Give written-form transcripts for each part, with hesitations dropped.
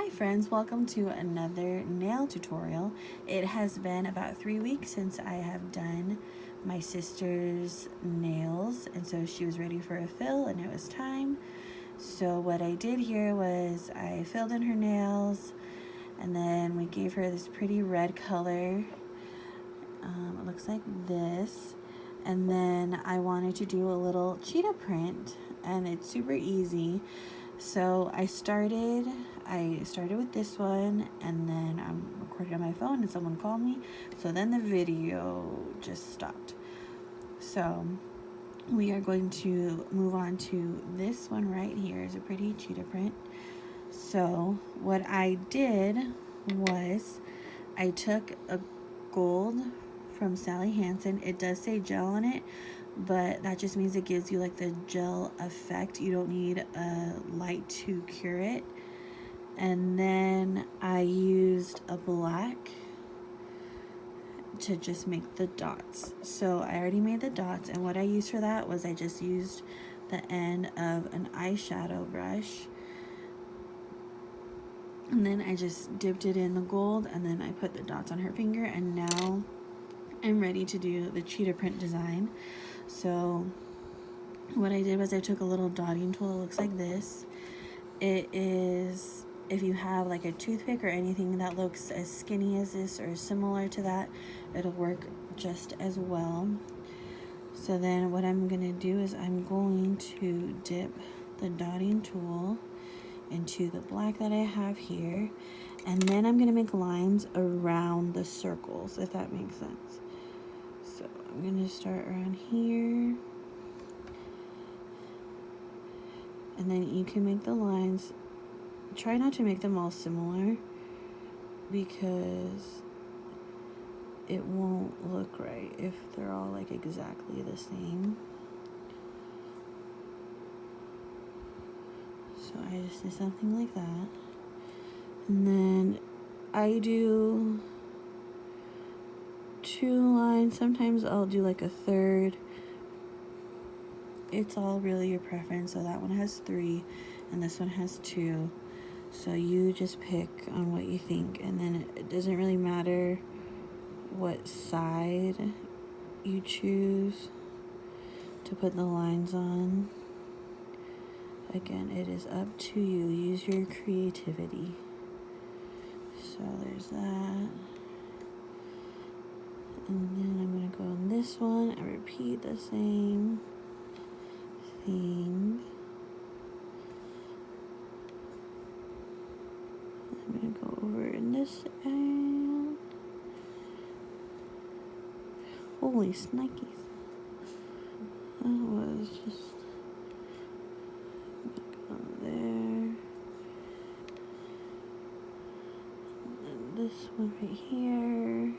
Hi friends, welcome to another nail tutorial. It has been about 3 weeks since I have done my sister's nails, and so she was ready for a fill and it was time. So what I did here was I filled in her nails, and then we gave her this pretty red color. It looks like this. And then I wanted to do a little cheetah print, and it's super easy. So I started with this one, and then I'm recording on my phone and someone called me, so then the video just stopped. So we are going to move on to this one right here. Is a pretty cheetah print. So what I did was I took a gold from Sally Hansen. It does say gel on it, but that just means it gives you like the gel effect. You don't need a light to cure it. And then I used a black to just make the dots. So I already made the dots, and what I used for that was I just used the end of an eyeshadow brush, and then I just dipped it in the gold, and then I put the dots on her finger, and now I'm ready to do the cheetah print design. So what I did was I took a little dotting tool. It looks like this. It is, if you have like a toothpick or anything that looks as skinny as this or similar to that, it'll work just as well. So then what I'm going to do is I'm going to dip the dotting tool into the black that I have here, and then I'm going to make lines around the circles, if that makes sense. So I'm going to start around here, and then you can make the lines. Try not to make them all similar because it won't look right if they're all like exactly the same. So I just did something like that, and then I do 2 lines. Sometimes I'll do like a third. It's all really your preference. So that one has 3 and this one has 2. So you just pick on what you think, and then it doesn't really matter what side you choose to put the lines on. Again, it is up to you. Use your creativity. So there's that. And then I'm going to go on this one and repeat the same thing. I'm going to go over in this end. Holy snikes. That was just there. And this one right here.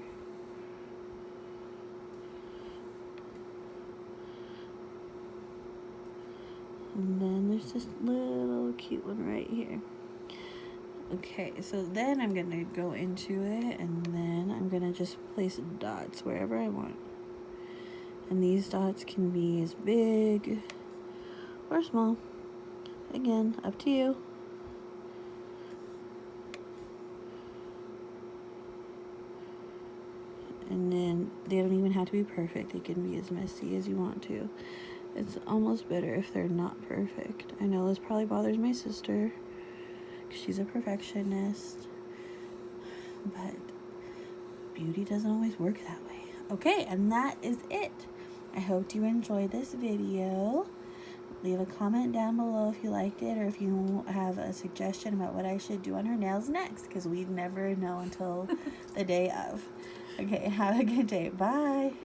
And then there's this little cute one right here. Okay, so then I'm going to go into it, and then I'm going to just place dots wherever I want. And these dots can be as big or small. Again, up to you. And then they don't even have to be perfect. They can be as messy as you want to. It's almost better if they're not perfect. I know this probably bothers my sister, she's a perfectionist, but beauty doesn't always work that way. Okay, and that is it. I hope you enjoyed this video. Leave a comment down below if you liked it, or if you have a suggestion about what I should do on her nails next, because we never know until the day of. Okay, have a good day. Bye.